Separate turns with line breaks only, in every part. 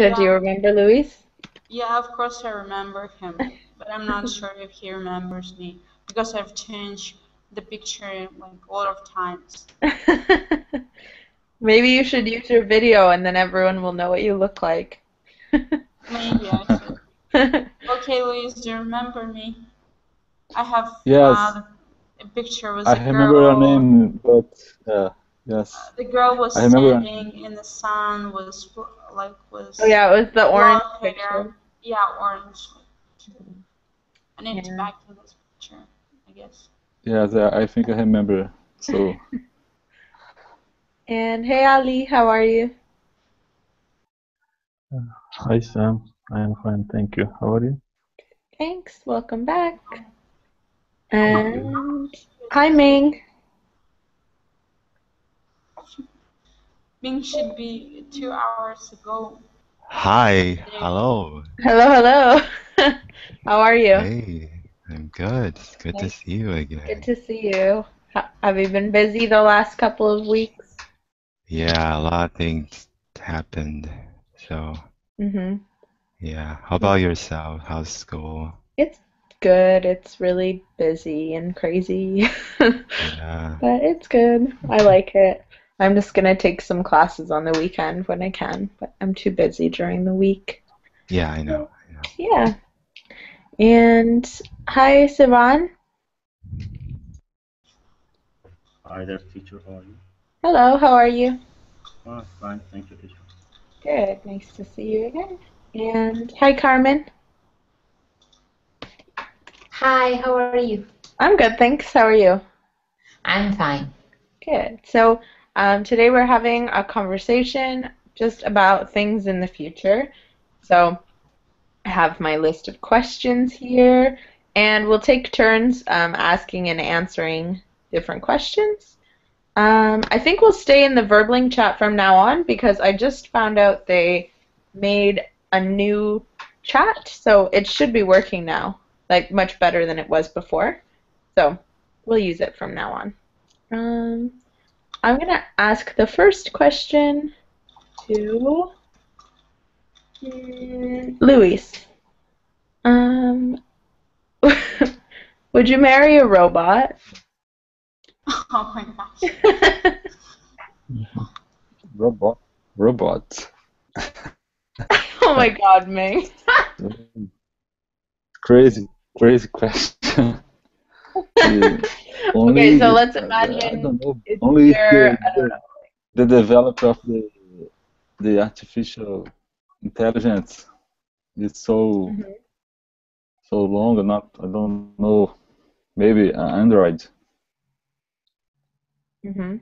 Do you
Yeah,
remember Luis?
yeah, of course I remember him, but I'm not sure if he remembers me because I've changed the picture like a lot of times.
Maybe you should use your video and then everyone will know what you look like.
Maybe I should. Okay, Luis, do you remember me? I have
Yes,
a picture with
I
a
remember your
girl.
name, but yes,
The girl
I
was
remember your
standing
name.
in the sun,
Oh
was
yeah, it was the orange
blonde
picture.
hair. Yeah, orange. I need to
Yeah.
back to this picture, I guess.
Yes, I think I remember. So,
And hey Ali, how are you?
Hi Sam, I am fine, thank you. How are you?
Thanks, welcome back.
Thank you.
And hi Ming.
Ming should be 2 hours ago.
Hi,
There.
hello.
Hello, hello. How are you?
Hey, I'm good. It's good to
Nice.
see you
Good
again.
to see you. Have you been busy the last couple of weeks?
Yeah, a lot of things happened. So,
Mm-hmm.
yeah. How about yourself? How's school?
It's good. It's really busy and crazy.
Yeah.
But it's good. I like it. I'm just gonna take some classes on the weekend when I can, but I'm too busy during the week.
Yeah, I know. I know.
Yeah. And hi, Sivan.
Hi there, teacher. How are you?
Hello, how are you?
Oh, fine, thank you, teacher.
Good. Nice to see you again. And hi, Carmen.
Hi, how are you?
I'm good, thanks. How are you?
I'm fine.
Good. So, today we're having a conversation just about things in the future. So, I have my list of questions here, and we'll take turns asking and answering different questions. I think we'll stay in the Verbling chat from now on because I just found out they made a new chat, so it should be working now, like much better than it was before. So we'll use it from now on. Um, I'm gonna ask the first question to Luis. Um, would you marry a robot?
Oh my gosh.
robot, robot.
Oh my God, Ming.
Crazy, crazy question. Yeah,
Okay, so
only
let's
I
imagine
don't know.
it's
Only if
your, I don't know.
the developer of the artificial intelligence is
Mhm.
so long. Not I don't know. Maybe Android.
Mhm.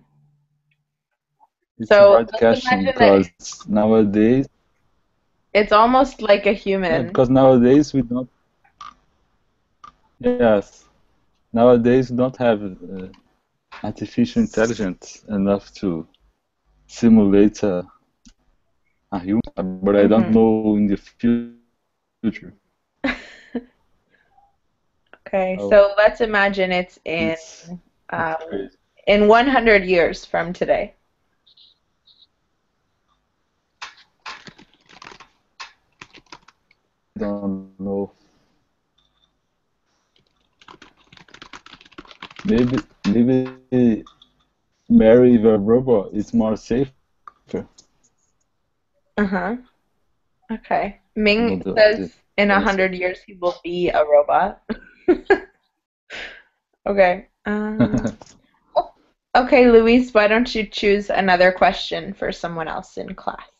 It's a
So
hard
let's
question
imagine that
because nowadays,
it's almost like a
yeah,
human.
because nowadays we don't. Yes, nowadays we don't have artificial intelligence enough to simulate a human, but I don't
Mhm.
know in the future.
Okay,
Oh,
so let's imagine
it's it's
um,
crazy.
in 100 years from today.
I don't know. Maybe marry the robot is more safer.
Uh-huh. Okay.
I know
Ming
the
says in a
answer.
hundred years he will be a robot. Okay. Okay, Luis, why don't you choose another question for someone else in class?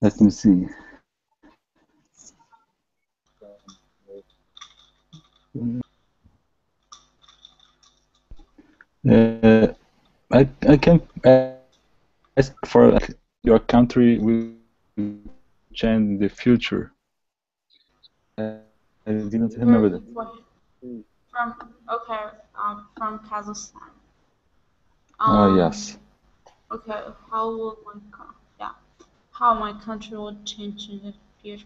Let me see. Uh, I can ask for like, your country will change in the future. I didn't remember
You're
that.
from okay, from Kazakhstan.
Yes.
Um, okay, yeah, how my country would change in the future.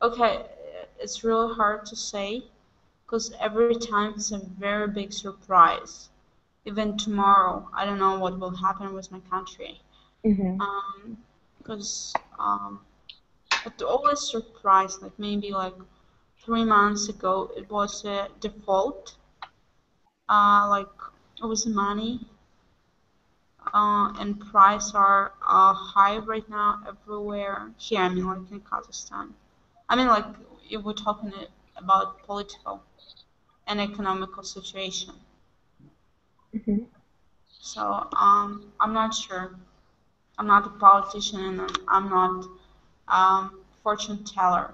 Okay, it's really hard to say because every time it's a very big surprise. Even tomorrow, I don't know what will happen with my country.
Hmm.
Because it always surprised, like maybe like 3 months ago, it was a default, like it was money, and price are high right now everywhere. Here, I mean, like in Kazakhstan. I mean, like if we're talking about political and economical situation.
Hmm.
So I'm not sure. I'm not a politician and I'm not fortune teller.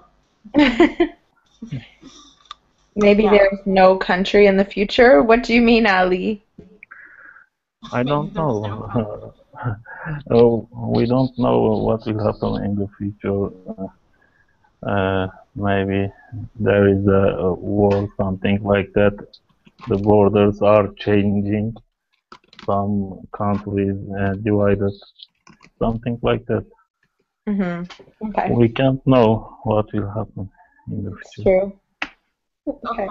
Maybe
Yeah,
there's no country in the future. What do you mean, Ali?
I
maybe
don't
there's no one.
know. Oh, we don't know what will happen in the future. Maybe there is a war, something like that. The borders are changing. Some countries divided, something like that.
Hmm. Okay,
We can't know what will happen in the
that's
future.
true. Okay.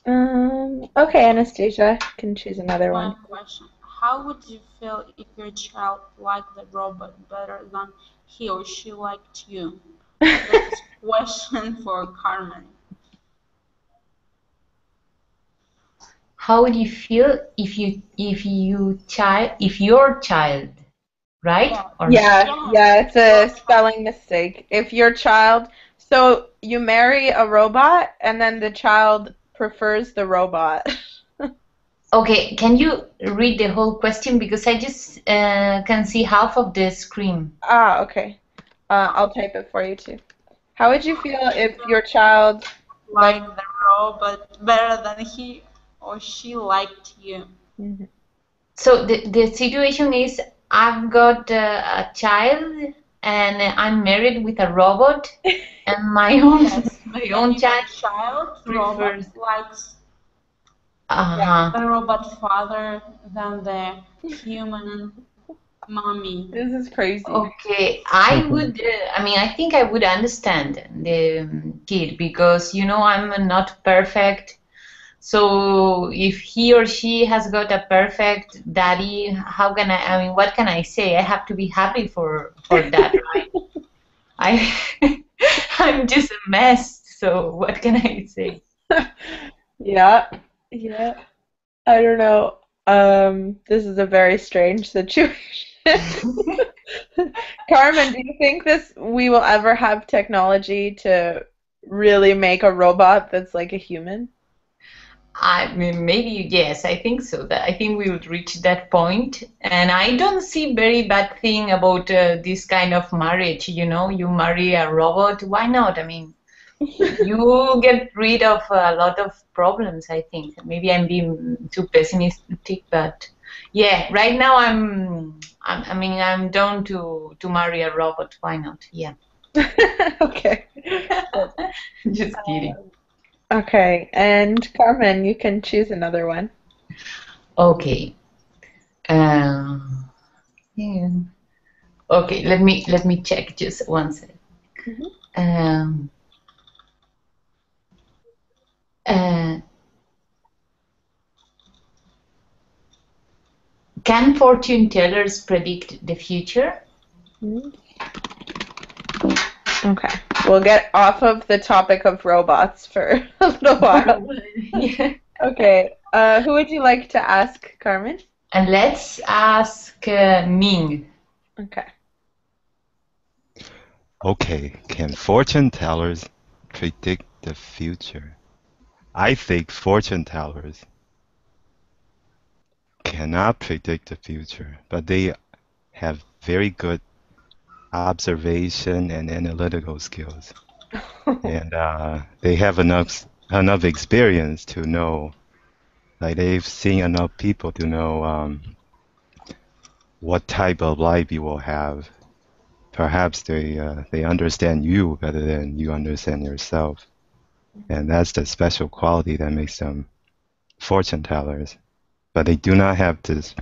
Okay,
Okay, Anastasia, you can choose another one.
one question. How would you feel if your child liked the robot better than he or she liked you? This is a question for Carmen.
How would you feel if your child, right?
Yeah,
Or
Yeah,
yeah,
yeah, it's
your
a
child.
spelling mistake. If your child, so you marry a robot and then the child prefers the robot.
okay, can you read the whole question because I just can see half of the screen.
Ah, okay. I'll type it for you too. How would you feel if your child like,
Like the robot better than he or she liked you.
Mhm.
So the situation is I've got a child and I'm married with a robot and my own
Yes,
my
and
own
your
child
child robot
prefers.
likes
Uh-huh.
the robot father than the human mommy.
This is crazy.
Okay, I would, I mean, I think I would understand the kid because, I'm not perfect. So if he or she has got a perfect daddy, I mean, what can I say? I have to be happy for that, right? I, I'm just a mess, so what can I say?
Yeah, yeah. I don't know. This is a very strange situation. Carmen, do you think this we will ever have technology to really make a robot that's like a human?
I mean, maybe yes, I think so. That I think we would reach that point, and I don't see very bad thing about this kind of marriage. You marry a robot, why not? I mean, you get rid of a lot of problems. I think maybe I'm being too pessimistic, but yeah, right now I mean, I'm down to marry a robot. Why not? Yeah,
Okay.
just kidding.
Okay, and Carmen, you can choose another one.
Okay. Yeah. Okay, let me check just one second.
Mhm.
Um, uh, can fortune tellers predict the future?
Mhm. Okay, we'll get off of the topic of robots for a little while.
Yeah.
Okay, who would you like to ask, Carmen?
And let's ask Ming.
Okay.
Okay, can fortune tellers predict the future? I think fortune tellers cannot predict the future, but they have very good observation and analytical skills, and they have enough experience to know, like they've seen enough people to know what type of life you will have. Perhaps they understand you better than you understand yourself, and that's the special quality that makes them fortune tellers. But they do not have this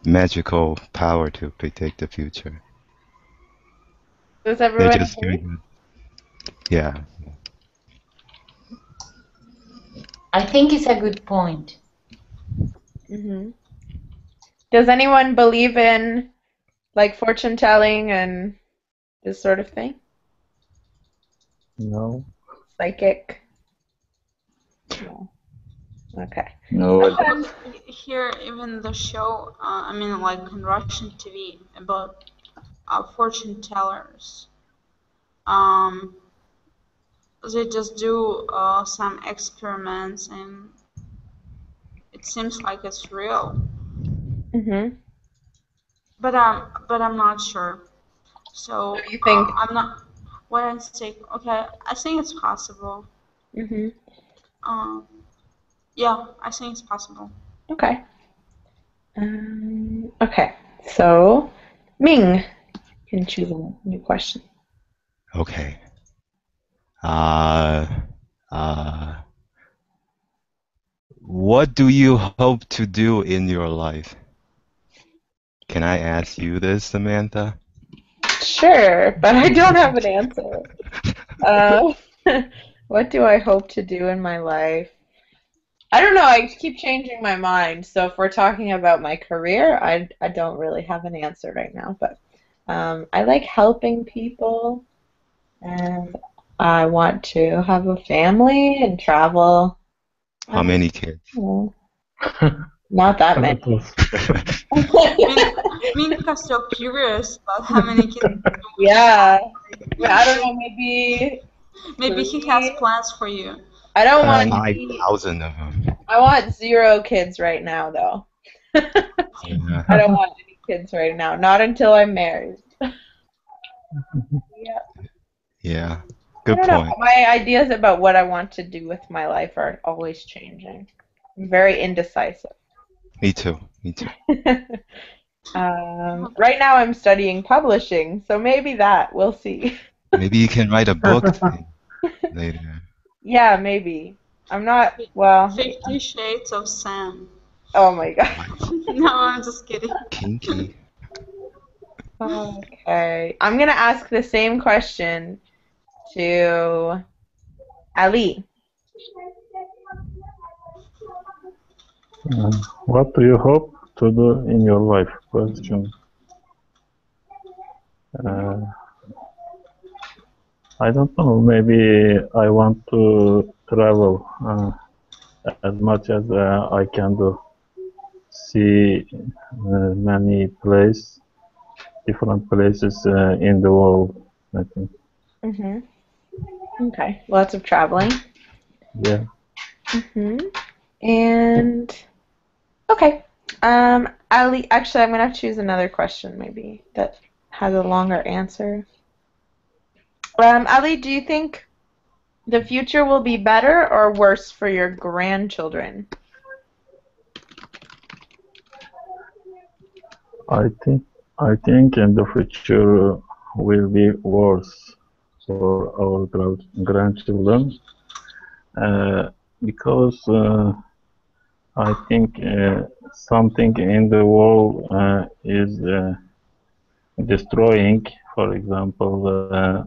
magical power to predict the future.
Does
They're
everyone
just very
agree?
good. Yeah.
I think it's a good point.
Hmm. Does anyone believe in like fortune telling and this sort of thing?
No.
Psychic? No. Okay.
No, I don't.
Sometimes.
Here, even the show, I mean, like on Russian TV about fortune tellers. Um, they just do some experiments, and it seems like it's real.
Hmm.
But I'm not sure. So
Do you think?
I'm not. What I say? Okay, I think it's possible.
Hmm.
Um, yeah, I think it's possible.
Okay. Okay. So, Ming can choose a new question.
Okay. Uh, uh, what do you hope to do in your life? Can I ask you this, Samantha?
Sure, but I don't have an answer. Uh, what do I hope to do in my life? I don't know. I keep changing my mind. So if we're talking about my career, I don't really have an answer right now. But I like helping people, and I want to have a family and travel.
How many kids?
Oh, not that
That
many.
was
Minka's so curious about how many kids.
Yeah. I don't know. Maybe
Maybe he has
3.
plans for you.
I don't want
um,
5,000 of them.
I want 0 kids right now, though.
Yeah.
I don't want any kids right now. Not until I'm married. Yeah.
Yeah.
I
Good
don't know.
point.
My ideas about what I want to do with my life are always changing. I'm very indecisive.
Me too. Me too.
Right now I'm studying publishing, so maybe that. We'll see.
Maybe you can write a book later.
Yeah, maybe. I'm not, well,
50 Shades of Sam.
oh my God.
What?
No, I'm just kidding.
Kinky.
Okay. I'm gonna ask the same question to Ali.
what do you hope to do in your life? Question. Uh, I don't know. Maybe I want to travel as much as I can do. See many places, different places in the world. I think.
Hmm. Okay. Lots of traveling.
Yeah.
Hmm. And okay. Ali, actually, I'm gonna choose another question maybe that has a longer answer. Ali, do you think the future will be better or worse for your grandchildren?
I think in the future will be worse for our grandchildren because I think something in the world is destroying, for example,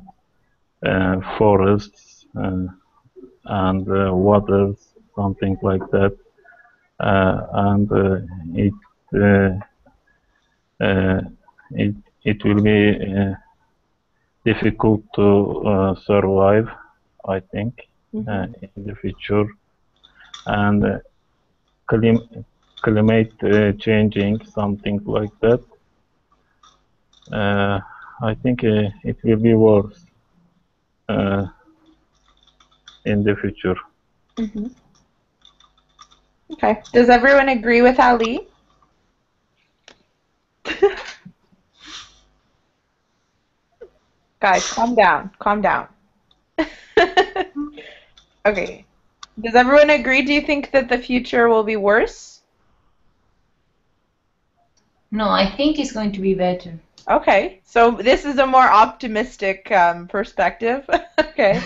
forests and waters, something like that, and it uh, uh, it it will be difficult to survive, I think, in the future, and climate changing, something like that. I think it will be worse uh, in the future.
Hmm. Okay. Does everyone agree with Ali? Guys, calm down. Calm down. Okay. Does everyone agree? Do you think that the future will be worse?
No, I think it's going to be better.
Okay. So this is a more optimistic perspective. Okay.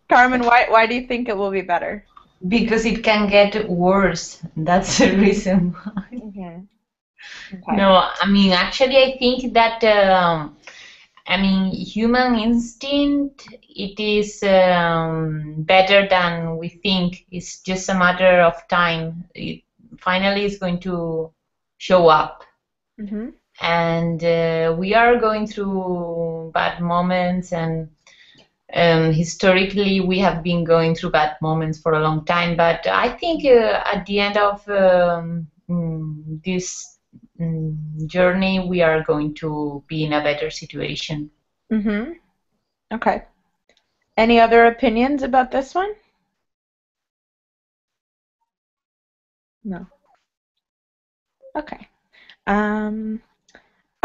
Carmen, why do you think it will be better?
Because it can get worse. That's the reason why.
Hmm. Okay.
No, I mean, actually, I think that I mean, human instinct, it is better than we think. It's just a matter of time. It finally is going to show up.
Mm-hmm.
And we are going through bad moments, and historically we have been going through bad moments for a long time. But I think at the end of this journey, we are going to be in a better situation.
Mm-hmm. Okay. Any other opinions about this one? No. Okay.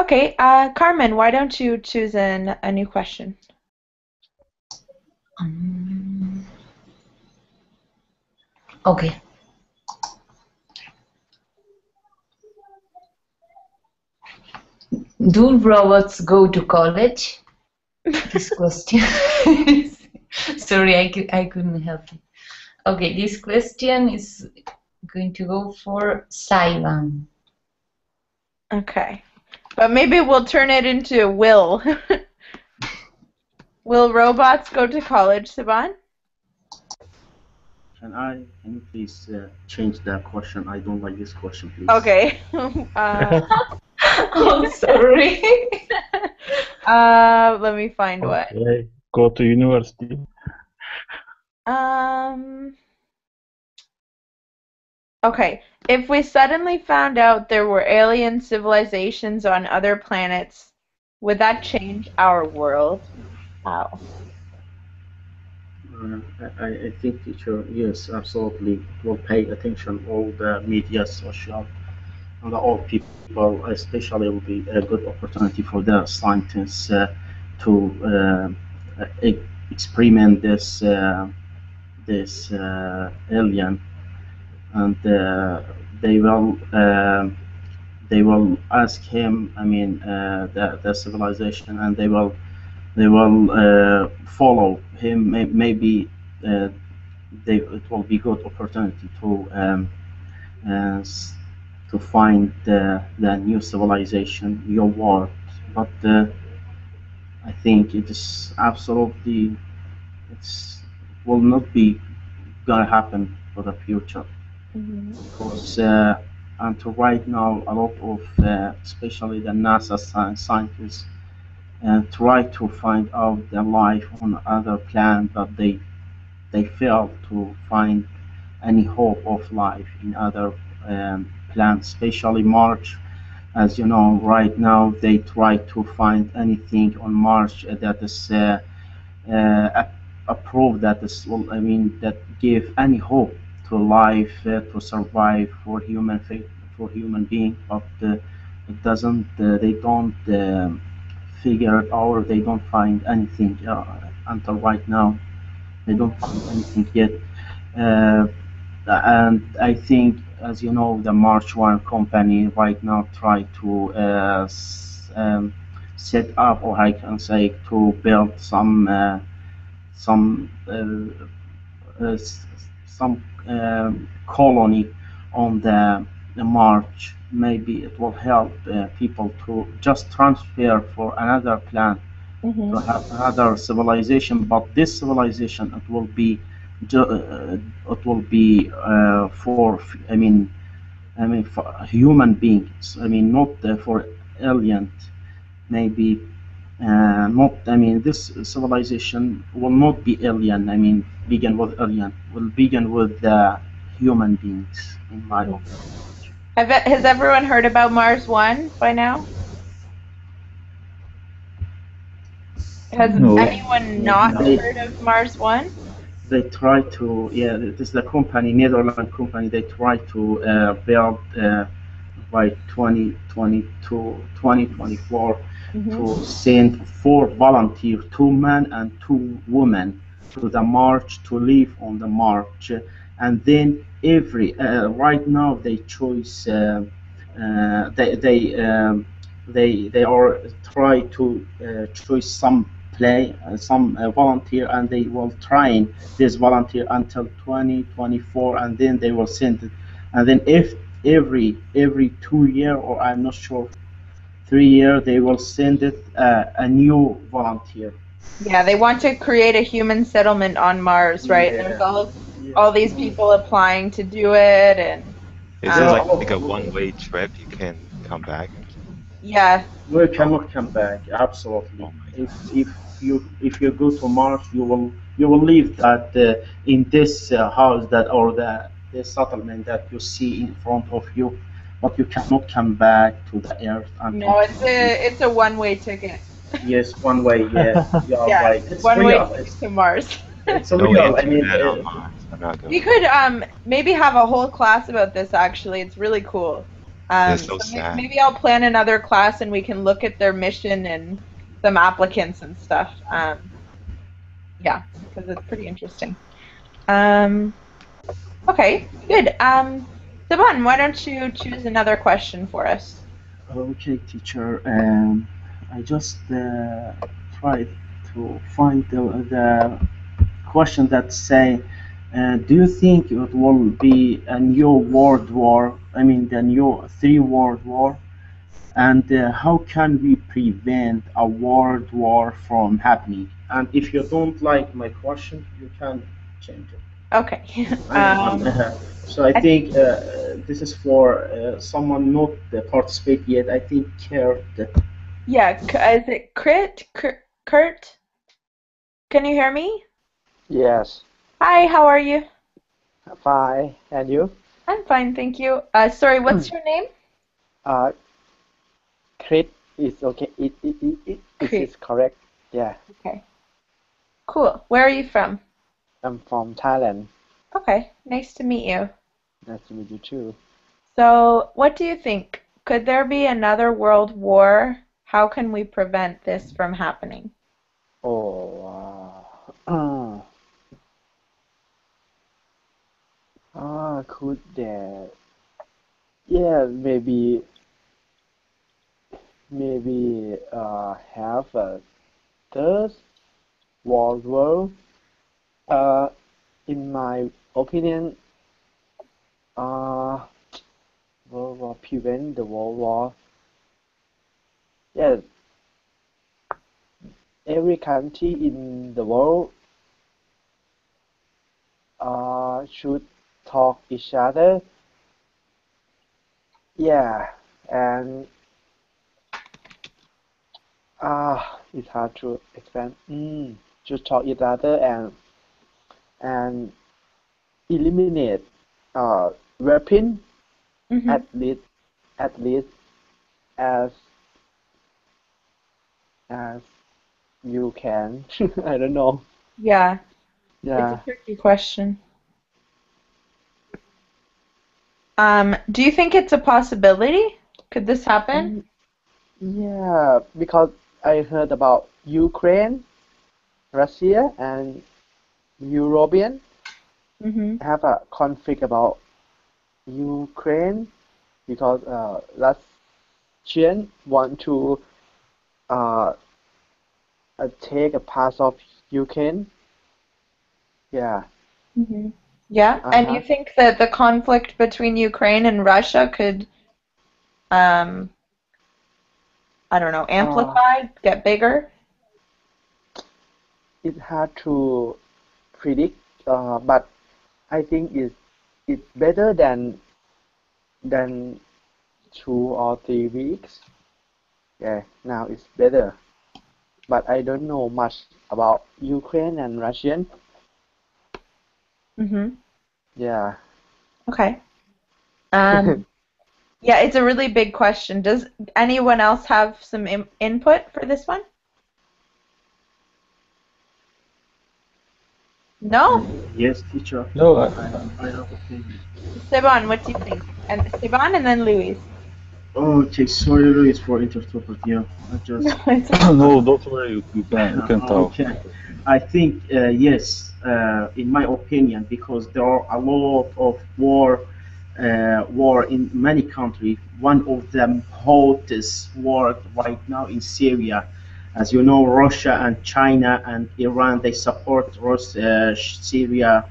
Okay, Carmen, why don't you choose a new question?
Okay. Do robots go to college? This question. Sorry, I couldn't help it. Okay, this question is going to go for Saivan.
Okay. But maybe we'll turn it into will. Will robots go to college, Sivan?
Can you please change that question? I don't like this question, please.
Okay.
I'm sorry.
Let me find one.
Okay, go to university.
Okay. If we suddenly found out there were alien civilizations on other planets, would that change our world? How?
I think teacher, yes, absolutely, will pay attention. All the media, social, and all people, especially, will be a good opportunity for the scientists to experiment this alien, and they will ask him. I mean, the civilization, and they will follow him. Maybe it will be good opportunity uh, to find the new civilization, new world. But I think it is absolutely it will not be gonna happen for the future because until right now a lot of especially the NASA scientists try to find out the life on other planet, but they fail to find any hope of life in other planets, especially Mars. As you know, right now they try to find anything on Mars that is a proof that is, well, I mean, that give any hope to life to survive for for human being, but it doesn't. They don't figure it out. They don't find anything until right now. They don't find anything yet. Uh, and I think, as you know, the March One company right now try to set up, or I can say, to build some some colony on the March. Maybe it will help people to just transfer for another planet to have another civilization. But this civilization, it will be for, I mean for human beings. I mean, not for aliens. Maybe not. I mean, this civilization will not be alien. I mean, begin with alien. Will begin with human beings, in my opinion.
Has everyone heard about Mars One by now? Has
No.
anyone not heard of Mars One?
They try to, yeah, it is the company, Netherlands company. They try to build by 2022, 2024 to send 4 volunteers, 2 men and 2 women, to the march, to live on the march. And then every right now they choose they are try to choose some play some volunteer, and they will train this volunteer until 2024, and then they will send it. And then if every 2 year, or I'm not sure, 3 years they will send it a new volunteer.
Yeah, they want to create a human settlement on Mars, right? There's all these people applying to do it, and
Is it
Yeah,
like a one-way trip? You can come back?
yeah,
we
Oh,
cannot come back. Absolutely.
oh my
If
God.
if you go to Mars, you will live that in this house that or the settlement that you see in front of you, but you cannot come back to the Earth,
no,
unfortunately.
it's a one-way ticket.
Yes, one way. Yeah, you are
Yeah,
right. It's
one-way
real.
ticket to Mars.
It's
No
real. I mean,
internet on Mars. I'm not
We
going
could
there.
maybe have a whole class about this actually. It's really cool.
It's so
So
sad.
maybe I'll plan another class and we can look at their mission and some applicants and stuff. Yeah, because it's pretty interesting. Um, okay, good. Saban, why don't you choose another question for us?
okay, teacher. I just tried to find the question that say, do you think it will be a new world war? I mean, the new three world war, and how can we prevent a world war from happening? And if you don't like my question, you can change it.
Okay.
I'm, so I
I,
think this is for someone not participate yet. I think Kurt.
yeah, is it Kurt? Can you hear me?
Yes,
Hi, how are you?
fine. And you?
I'm fine, thank you. Sorry, what's your name?
Uh, Crit is okay. It
Krit.
is correct. Yeah,
Okay. Cool. Where are you from?
I'm from Thailand.
Okay, nice to meet you.
Nice to meet you too.
So, what do you think? Could there be another world war? How can we prevent this from happening?
Oh, could there? Yeah, maybe have a third world war. Uh, in my opinion, uh, World War prevent the World War. Yeah, every country in the world should talk each other. Yeah, and it's hard to explain. Should talk each other and eliminate weapon
Mm-hmm.
at least as as you can. I don't know.
Yeah, it's a
Yeah.
tricky question. Do you think it's a possibility? Could this happen?
Mm, Yeah, because I heard about Ukraine, Russia, and European
Mm-hmm.
have a conflict about Ukraine because Russian want to uh, take a part of Ukraine. Yeah.
Mm-hmm. Yeah, and you
Uh-huh.
think that the conflict between Ukraine and Russia could, um, I don't know,
Uh,
amplify, get bigger?
it's hard to predict, but I think it's better than 2 or 3 weeks. Yeah, now it's better. But I don't know much about Ukraine and Russian.
Mm-hmm.
Yeah.
Okay. Um, yeah, it's a really big question. Does anyone else have some input for this one? No?
Yes, teacher.
No,
I have opinion.
Esteban, what do you think? And Esteban and then Luis.
Okay, sorry, Luis, for interrupting you. I
No,
just
it's okay.
no, don't worry. You can talk.
okay. I think yes, in my opinion, because there are a lot of war in many countries. One of the hottest war right now in Syria. As you know, Russia and China and Iran they support Syria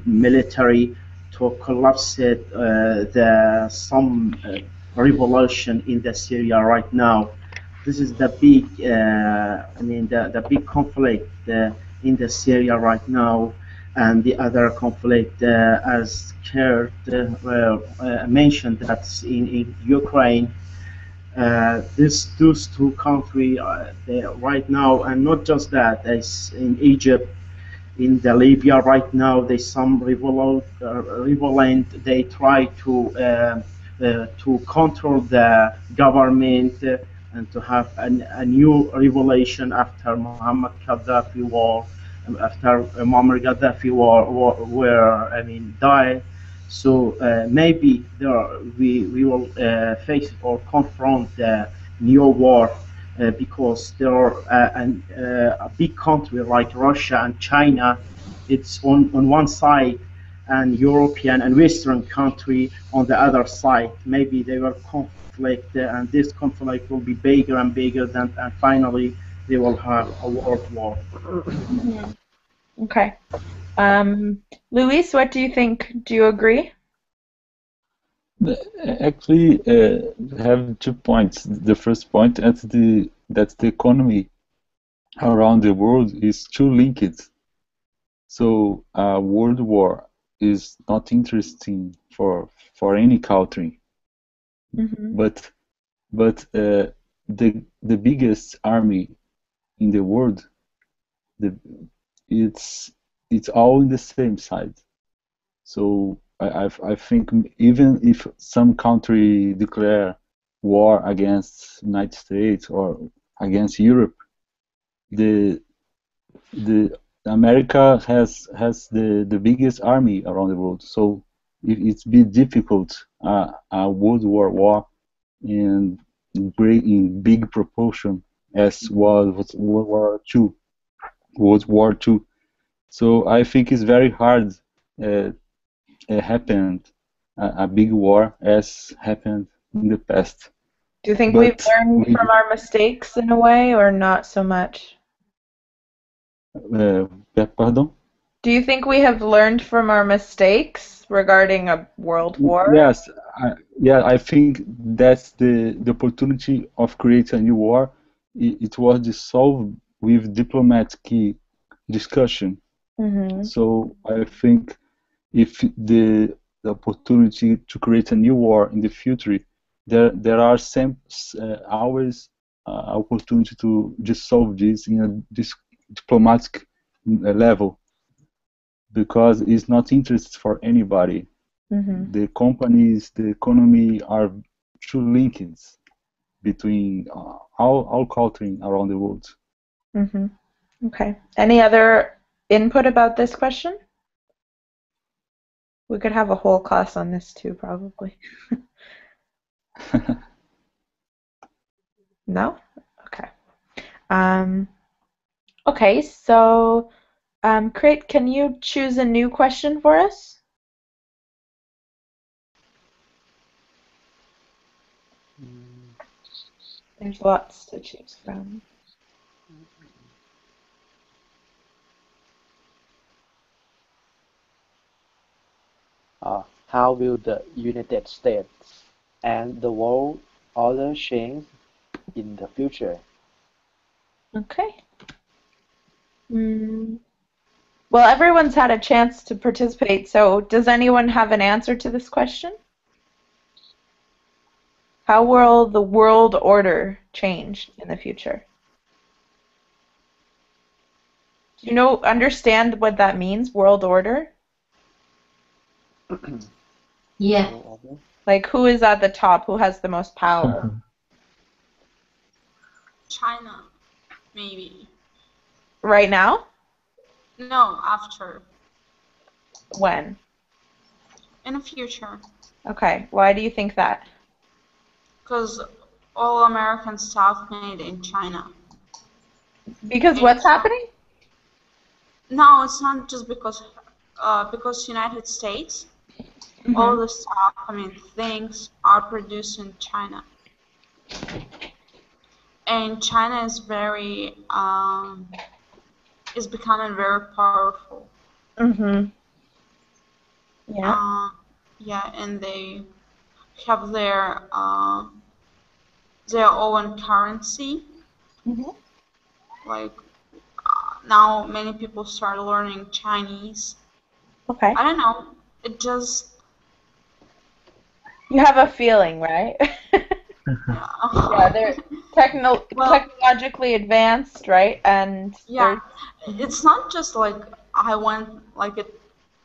military to collapse it, the some revolution in the Syria right now. This is the big, the big conflict in the Syria right now, and the other conflict, as Kurt mentioned, that's in Ukraine. Those two countries right now, and not just that, as in Egypt, in the Libya right now, there's some revolt. They try to control the government and to have a new revolution after Muhammad Gaddafi war, after Muammar Gaddafi war where died. So maybe we will face or confront the new war because there are a big country like Russia and China, it's on one side, and European and Western country on the other side. Maybe they will conflict, and this conflict will be bigger and bigger, and finally they will have a world war.
Okay. Luis, what do you think? Do you agree?
Actually, have 2 points. The first point is that the economy around the world is too linked. So a world war is not interesting for any country. But the biggest army in the world, it's all in the same side. So I think even if some country declare war against United States or against Europe, the America has the biggest army around the world. So it's be difficult a World War in big proportion as was World War II. So I think it's very hard. Happened a big war as happened in the past.
Do you think we've learned from our mistakes in a way, or not so much?
Pardon?
Do you think we have learned from our mistakes regarding a world war?
Yes, I think that's the opportunity of creating a new war. It was dissolved with diplomatic discussion. So I think if the opportunity to create a new war in the future, there are always opportunity to dissolve this in a diplomatic level, because it's not interest for anybody. The companies, the economy are too linked between all cultures around the world.
Okay. Any other input about this question? We could have a whole class on this too, probably. No? Okay. Okay, so Krit, can you choose a new question for us? There's lots to choose from.
How will the United States and the world order change in the future?
Okay. Well, everyone's had a chance to participate, so does anyone have an answer to this question? How will the world order change in the future? Do you understand what that means, world order?
Yeah.
Like, who is at the top? Who has the most power?
China, maybe.
Right now?
No, after.
When?
In the future.
Okay. Why do you think that?
Because all American stuff made in China.
Because what's happening?
No, it's not just because United States, all the stuff, things are produced in China. And China is is becoming very powerful.
Yeah.
Yeah, and have their own currency. Like now, many people start learning Chinese.
Okay.
I don't know. It just
You have a feeling, right? Yeah, they're technologically advanced, right? And
yeah, it's not just like I went like it,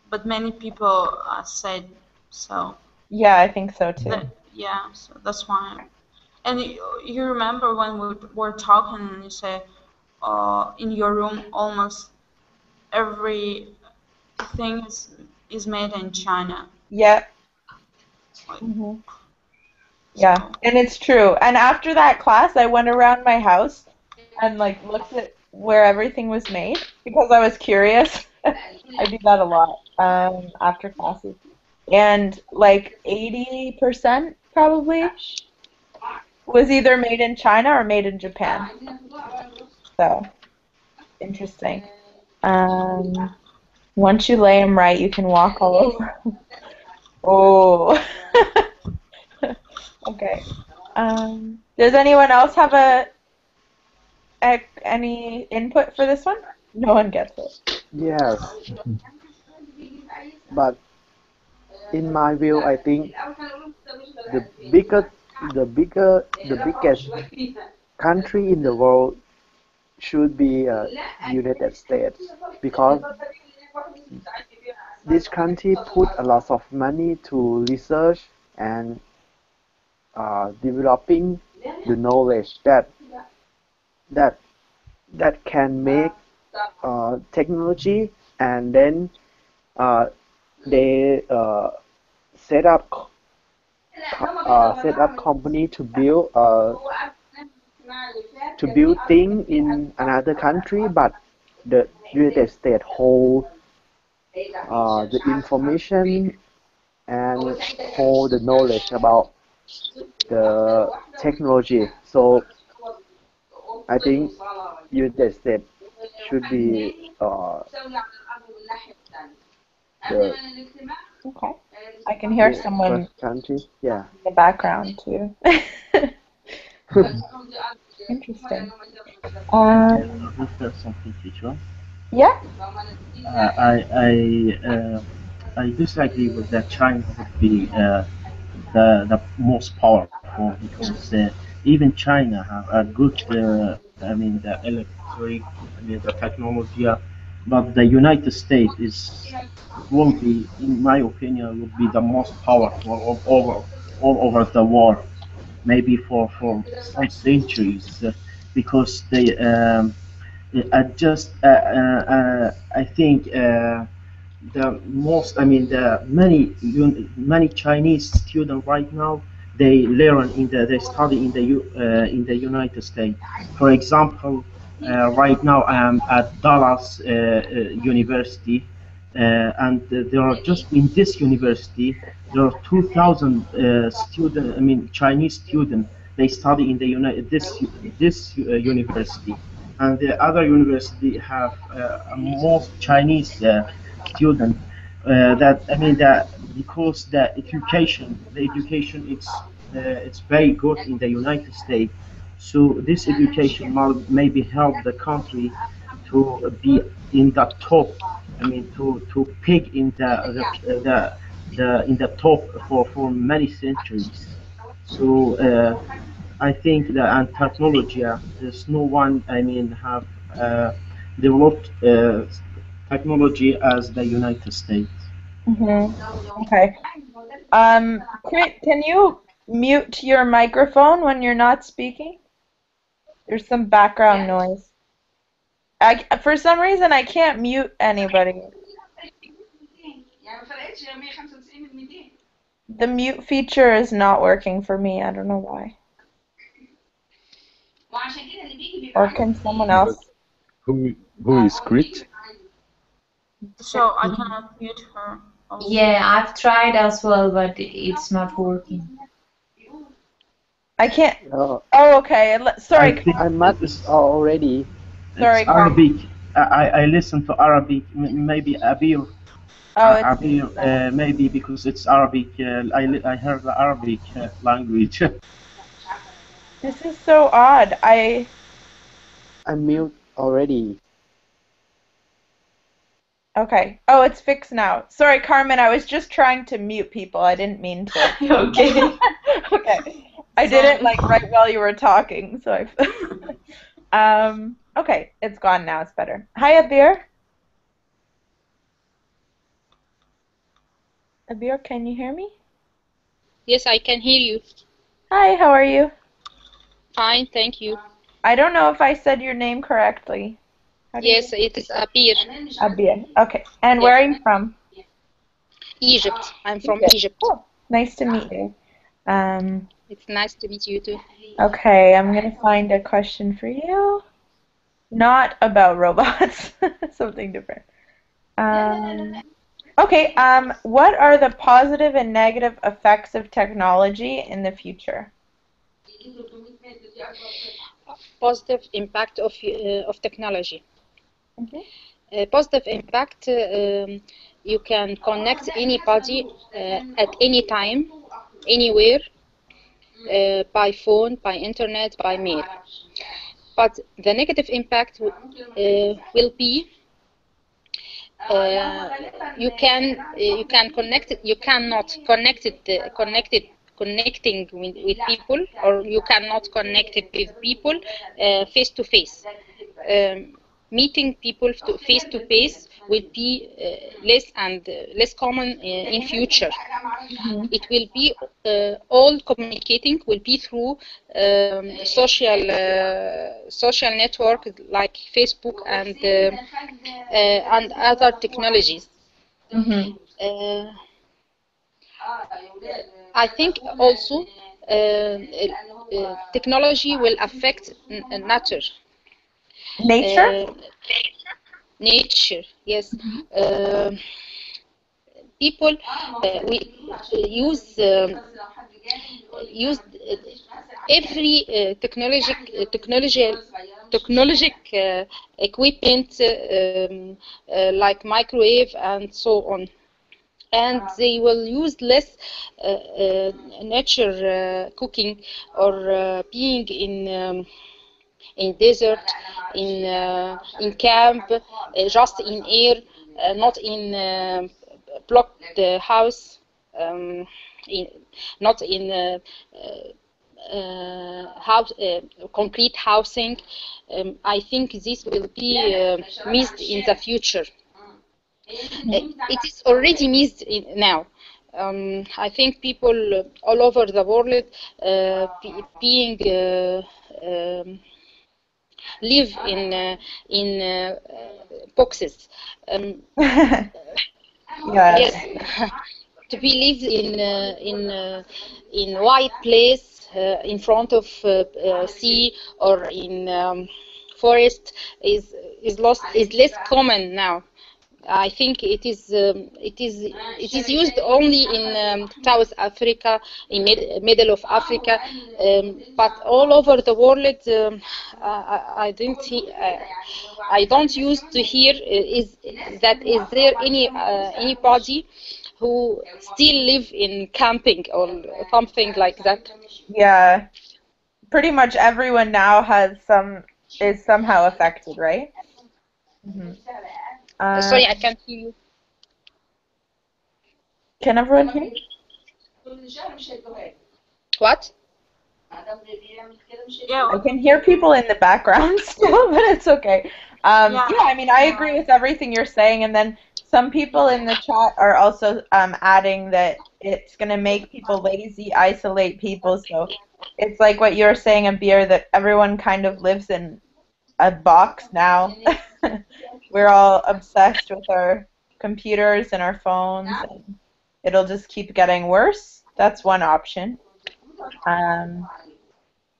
but many people said so.
Yeah, I think so too.
Yeah, so that's why. And you remember when we were talking and you said, in your room almost everything is made in China.
Yeah.
Like,
Yeah, and it's true. And after that class, I went around my house and like looked at where everything was made because I was curious. I do that a lot after classes. And like 80% probably was either made in China or made in Japan. So, interesting. Once you lay them right, you can walk all over. Oh. Okay. Does anyone else have any input for this one? No one gets it.
Yes, but in my view, I think the biggest, the biggest country in the world should be United States because this country put a lot of money to research and developing the knowledge that that can make technology, and then they set up company to build things in another country, but the United States hold the information and hold the knowledge about the technology. So I think United States should be the
Okay. I can hear
the
someone
first country. Yeah.
in the background too. Interesting.
Can I refer something, teacher?
Yeah.
I disagree with that China would be the most powerful because even China have a good I mean the electric, I mean the technology, but the United States will be, in my opinion, will be the most powerful all over the world, maybe for some centuries, because they I think the most, I mean, the many Chinese students right now, they study in the United States. For example, right now I am at Dallas University, and there are just in this university there are 2,000 students. I mean, Chinese students. They study in the this university, and the other university have most Chinese students. That I mean that because the education it's very good in the United States. So this education maybe help the country to be in the top. I mean to pick in the in the top for many centuries. So I think that and technology, there's no one, I mean, have developed technology as the United States.
Okay. Crit, can you mute your microphone when you're not speaking? There's some background noise. For some reason, I can't mute anybody. The mute feature is not working for me. I don't know why. Or can someone else?
Who is Crit?
so I cannot mute her. Also.
Yeah, I've tried as well, but it's not working.
I can't.
Oh,
okay. Sorry.
I must already.
Sorry,
It's Arabic. I listen to Arabic. Maybe Abir.
Oh, it's
Abir, maybe because it's Arabic. I heard the Arabic language.
this is so odd.
I'm mute already.
Okay. Oh, it's fixed now. Sorry, Carmen, I was just trying to mute people. I didn't mean to.
Okay.
Okay. I did it like right while you were talking, so okay, it's gone now. It's better. Hi, Abir. Abir, can you hear me?
Yes, I can hear you.
Hi, how are you?
Fine, thank you.
I don't know if I said your name correctly.
Yes, it is Abir.
Abir. Okay. And where are you from?
Egypt. I'm from Egypt.
Oh, nice to meet you.
It's nice to meet you too.
Okay, I'm gonna find a question for you. Not about robots. Something different. Okay, what are the positive and negative effects of technology in the future?
Positive impact of technology. Positive impact, you can connect anybody at any time, anywhere, by phone, by internet, by mail. But the negative impact will be you cannot connecting with people, or you cannot connect it with people face to face. Meeting people face to face will be less common in future. It will be all communicating will be through social network like Facebook and other technologies. I think also technology will affect nature.
Nature?
Nature, yes. People we use every technologic equipment like microwave and so on, and they will use less nature cooking or being in desert, in camp, just in air, not in blocked house, not in house, concrete housing. I think this will be missed in the future. It is already missed now. I think people all over the world being live in boxes. Yes, to be lived in white place in front of sea or in forest is less common now. I think it is used only in South Africa, in middle of Africa, but all over the world I don't used to hear is there anybody who still live in camping or something like that.
Yeah, pretty much everyone now is somehow affected, right?
Sorry, I can't hear you.
Can everyone hear me?
What?
Yeah,
I can hear people in the background still, but it's okay. Yeah, I mean, I agree with everything you're saying, and then some people in the chat are also adding that it's going to make people lazy, isolate people, so it's like what you're saying, Abir, that everyone kind of lives in a box now. We're all obsessed with our computers and our phones, and it'll just keep getting worse. That's one option.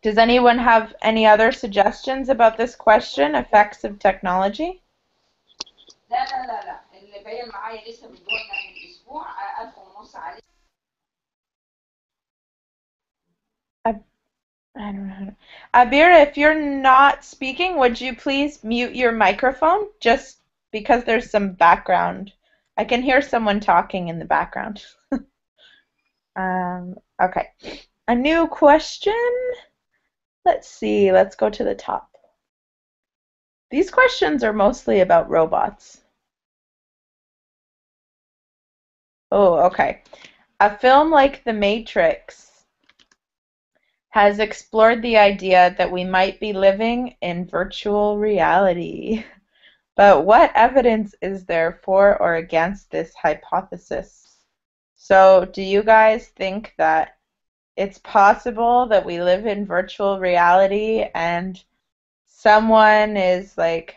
Does anyone have any other suggestions about this question, effects of technology? I don't know. Abir, if you're not speaking, would you please mute your microphone? Just because there's some background I can hear someone talking in the background. Okay. A new question. Let's see. Let's go to the top. These questions are mostly about robots. Oh, okay. A film like The Matrix has explored the idea that we might be living in virtual reality. But what evidence is there for or against this hypothesis? So, do you guys think that it's possible that we live in virtual reality and someone is like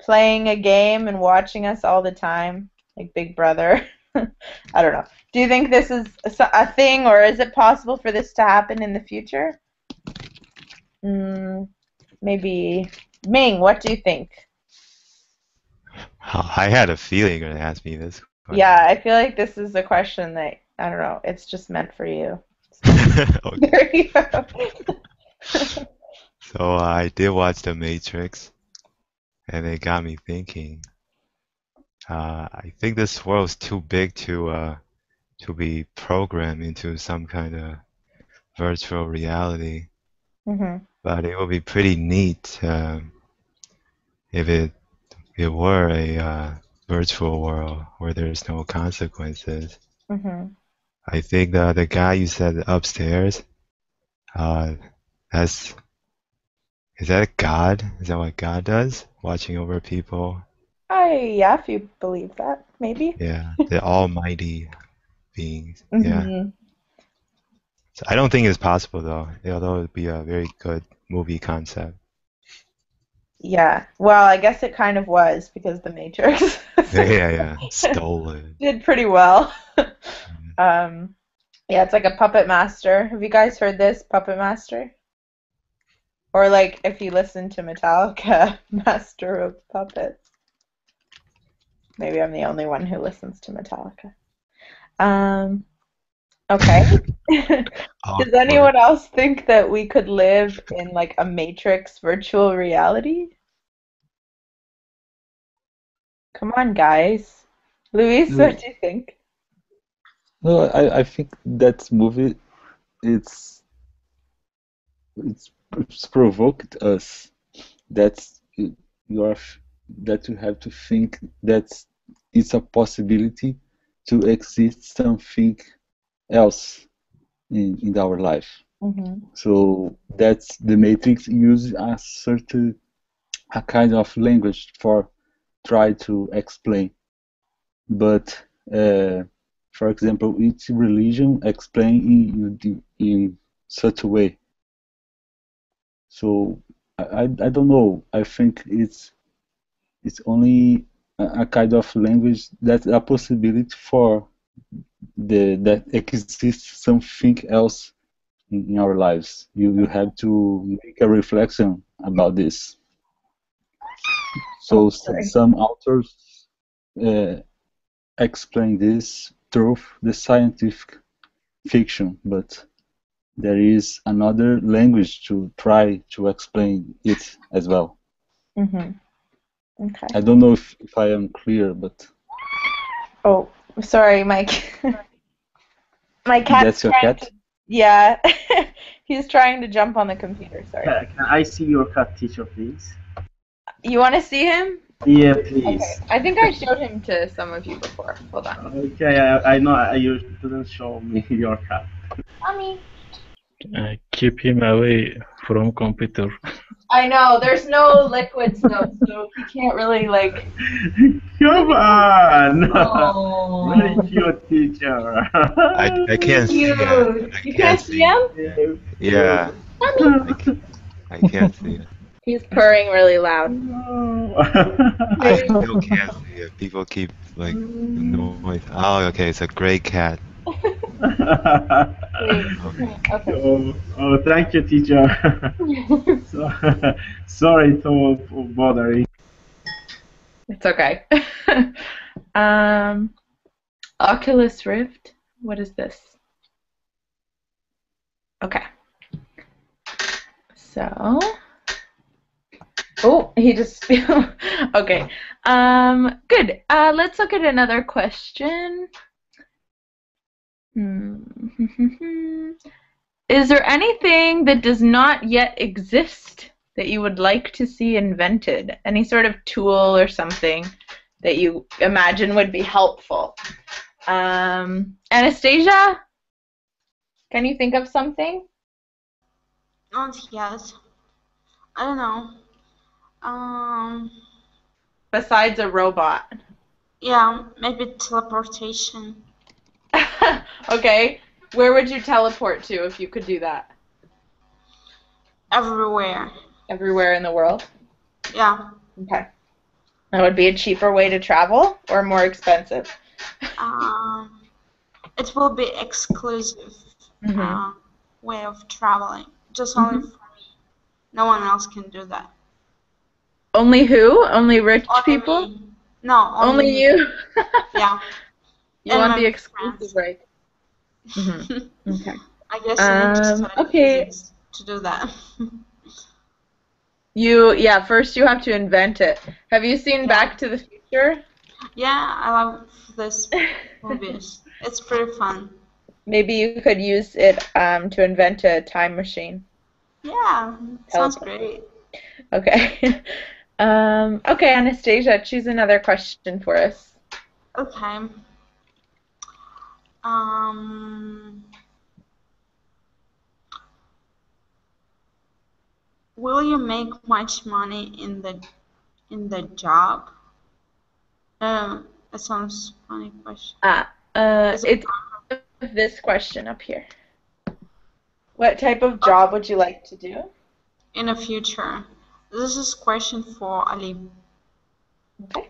playing a game and watching us all the time, like Big Brother? I don't know. Do you think this is a thing, or is it possible for this to happen in the future? Maybe. Ming, what do you think?
I had a feeling you're gonna ask me this question.
Yeah, I feel like this is a question that, I don't know, it's just meant for you.
Okay.
There you go.
So I did watch The Matrix, and it got me thinking. I think this world's too big to be programmed into some kind of virtual reality. But it would be pretty neat if it were a virtual world where there's no consequences. I think the guy you said upstairs, is that God? Is that what God does? Watching over people?
Yeah, if you believe that, maybe.
Yeah, the almighty beings. Yeah. So I don't think it's possible though, although it'd be a very good movie concept.
Yeah, well, I guess it kind of was because The Matrix
Yeah. Stole it.
did pretty well. Yeah, it's like a puppet master. Have you guys heard this, Puppet Master? Or like if you listen to Metallica, Master of Puppets. Maybe I'm the only one who listens to Metallica. Okay. Does anyone else think that we could live in like a Matrix virtual reality? Come on, guys. Luis, what do you think?
No, I think that movie it's provoked us that you are that you have to think that it's a possibility to exist something else in our life. So that's the Matrix use a kind of language for try to explain. But for example, each religion explain in such a way. So I don't know. I think it's only a kind of language that's a possibility for that exists something else in our lives. You have to make a reflection about this. So some authors explain this through the scientific fiction, but there is another language to try to explain it as well.
Okay.
I don't know if I am clear, but...
Oh, sorry, Mike. My cat.
That's your cat?
Yeah, he's trying to jump on the computer, sorry.
Can I see your cat, teacher, please?
You want to see him?
Yeah, please.
Okay. I think I showed him to some of you before. Hold on.
Okay, I know you didn't show me your cat.
Mommy.
Keep him away from computer.
I know, there's no liquid stuff, so he can't really, like...
Come on!
Oh.
Very cute, teacher.
I can't see him.
You can't see him?
Yeah. I can't see it.
He's purring really loud.
I still can't see it. People keep, like, the noise. Oh, okay, it's a gray cat.
Okay.
Oh, thank you, teacher. Sorry to bother you.
It's okay. Oculus Rift. What is this? Okay. So Oh, he just okay. Good. Let's look at another question. Is there anything that does not yet exist that you would like to see invented? Any sort of tool or something that you imagine would be helpful? Anastasia, can you think of something?
Not yet. I don't know.
Besides a robot.
Yeah, maybe teleportation.
Okay. Where would you teleport to if you could do that?
Everywhere.
Everywhere in the world?
Yeah.
Okay. That would be a cheaper way to travel or more expensive?
It will be exclusive way of traveling. Just only for me. No one else can do that.
Only who? Only rich
Only
people?
me. No, only me.
you?
Yeah.
You
And
want
my
the exclusive
friends.
right? Okay.
I guess you need to study
Okay.
physics to do that.
Yeah, first you have to invent it. Have you seen Back to the Future?
Yeah, I love this movies. It's pretty fun.
Maybe you could use it to invent a time machine.
Yeah, sounds great.
Okay. Okay, Anastasia, choose another question for us.
Okay. Will you make much money in the job? That sounds funny question.
It's this question up here. What type of job would you like to do?
In the future. This is a question for Ali.
Okay.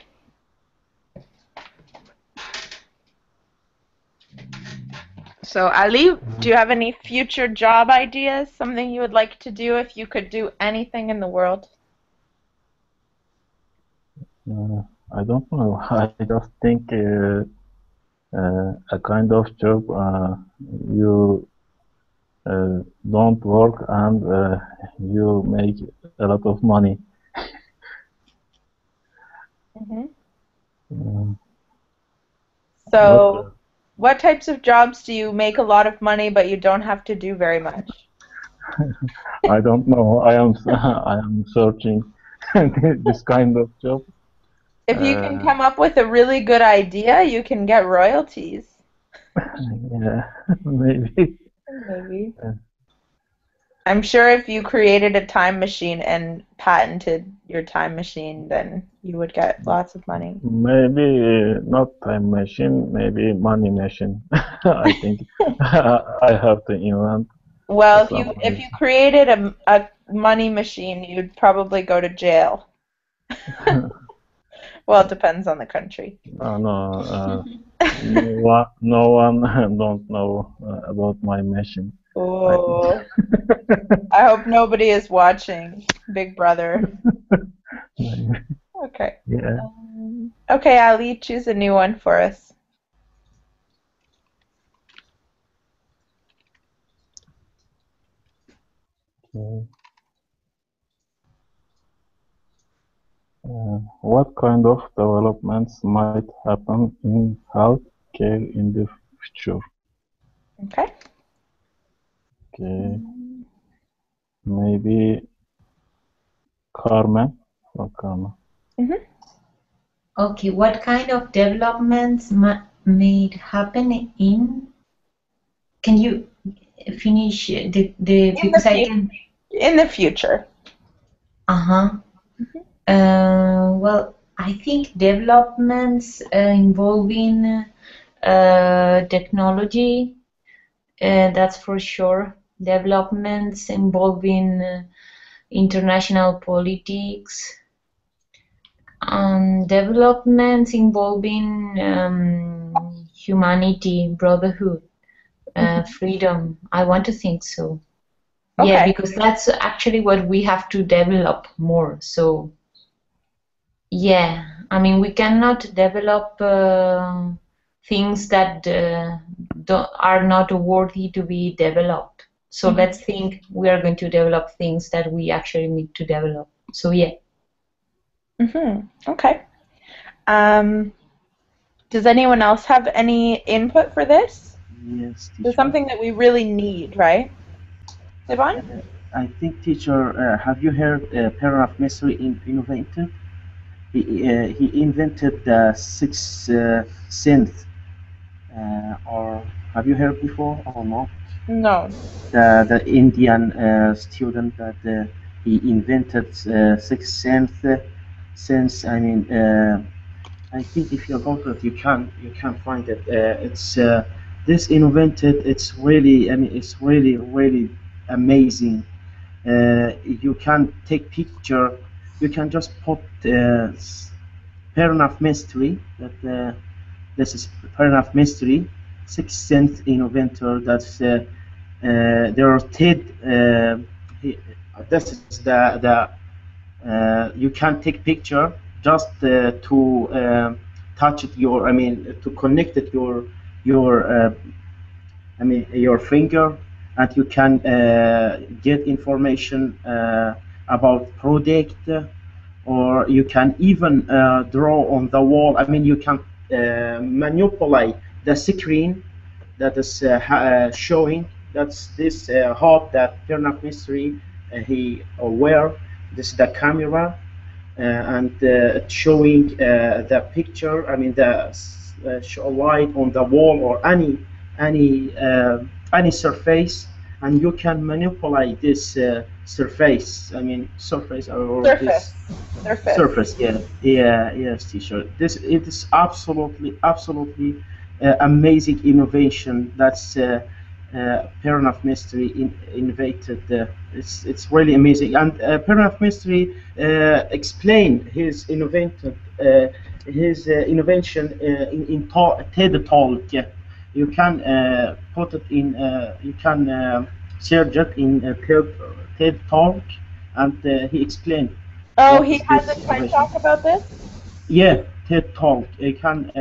So, Ali, do you have any future job ideas? Something you would like to do if you could do anything in the world?
I don't know. I just think a kind of job you don't work and you make a lot of money.
So, what types of jobs do you make a lot of money but you don't have to do very much?
I don't know. I am searching this kind of job.
If you can come up with a really good idea, you can get royalties.
Yeah, maybe.
Maybe. I'm sure if you created a time machine and patented your time machine, then you would get lots of money.
Maybe not time machine, maybe money machine. I think I have to invent.
Well, if you created a money machine, you'd probably go to jail. Well, it depends on the country.
No one don't know about my machine.
Oh. I hope nobody is watching, Big Brother. Okay.
Yeah.
Okay, Ali, choose a new one for us.
Okay. What kind of developments might happen in healthcare in the future?
Okay.
Okay. Maybe Carmen or Carmen.
Okay, what kind of developments may happen in? Can you finish the because I can.
In the future.
Well, I think developments involving technology, that's for sure. Developments involving international politics, developments involving humanity, brotherhood, freedom. I want to think so.
Okay.
Yeah, because that's actually what we have to develop more. So, yeah, I mean, we cannot develop things that are not worthy to be developed. So let's think we are going to develop things that we actually need to develop. So, yeah.
Okay. Does anyone else have any input for this?
Yes,
It's
teacher.
something that we really need, right? Devon?
I think, teacher, have you heard Paragraph Mystery invented? He invented the sixth synth, or have you heard before or not?
No.
The Indian student that he invented sixth synth. Since I mean, I think if you go to it, you can find it. It's this invented. It's really, I mean, it's really amazing. You can take picture. You can just put Paragraph Mystery. That this is Paragraph Mystery. Sixth Sense inventor. That's there are TED. He, this is the you can take picture just to touch it your. I mean to connect it your. I mean your finger, and you can get information about product, or you can even draw on the wall. I mean you can manipulate the screen that is showing. That's this hub that Bernard Mystery he wear. This is the camera, and showing the picture. I mean the show light on the wall or any any surface, and you can manipulate this surface. I mean surface or
Surface.
this surface. Yes, teacher. This it is absolutely amazing innovation. That's Parent of Mystery innovated. It's really amazing. And Parent of Mystery explained his invention in TED Talk. You can put it in. You can search it in TED Talk, and he explained.
Oh,
What
he
is
has
this
a TED
innovation?
Talk about this?
Yeah, TED Talk. You can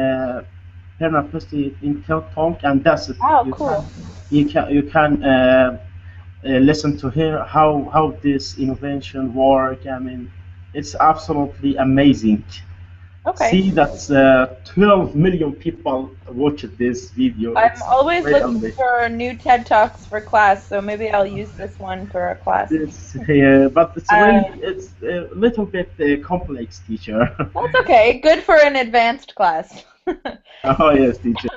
turn up in TED Talk, and that's it.
Oh, cool.
You can listen to hear how this invention work. I mean, it's absolutely amazing.
Okay.
See, that's 12 million people watched this video.
I'm
It's
always
really
looking
amazing.
for new TED Talks for class, so maybe I'll use this one for a class.
But it's really it's a little bit complex, teacher.
That's okay. Good for an advanced class.
Oh yes, teacher.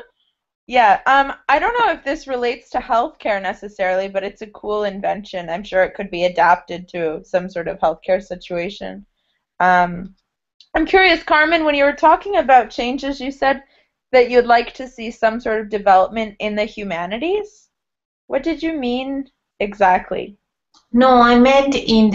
Yeah, I don't know if this relates to healthcare necessarily, but it's a cool invention. I'm sure it could be adapted to some sort of healthcare situation. I'm curious, Carmen, when you were talking about changes, you said that you'd like to see some sort of development in the humanities. What did you mean exactly?
No, I meant in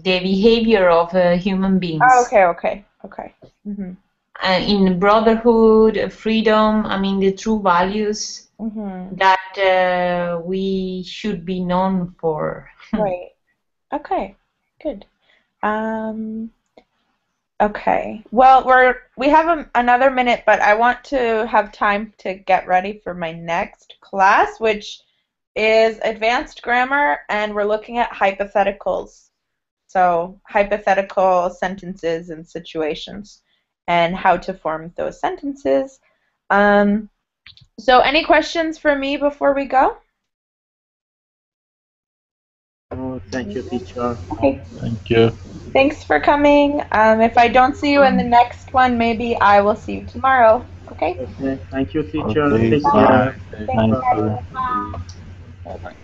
the behavior of human beings.
Oh, okay. Mm-hmm.
In brotherhood, freedom, I mean the true values that we should be known for.
Right. Okay. Good. Okay. Well, we have another minute, but I want to have time to get ready for my next class, which is advanced grammar, and we're looking at hypotheticals. So hypothetical sentences and situations, and how to form those sentences. So any questions for me before we go?
Oh, thank you, teacher.
Okay.
Thank you.
Thanks for coming. If I don't see you in the next one, maybe I will see you tomorrow. Okay?
Okay, thank you, teacher.
Okay,
Take
bye.
care.
Thank you.
Bye.
Bye-bye.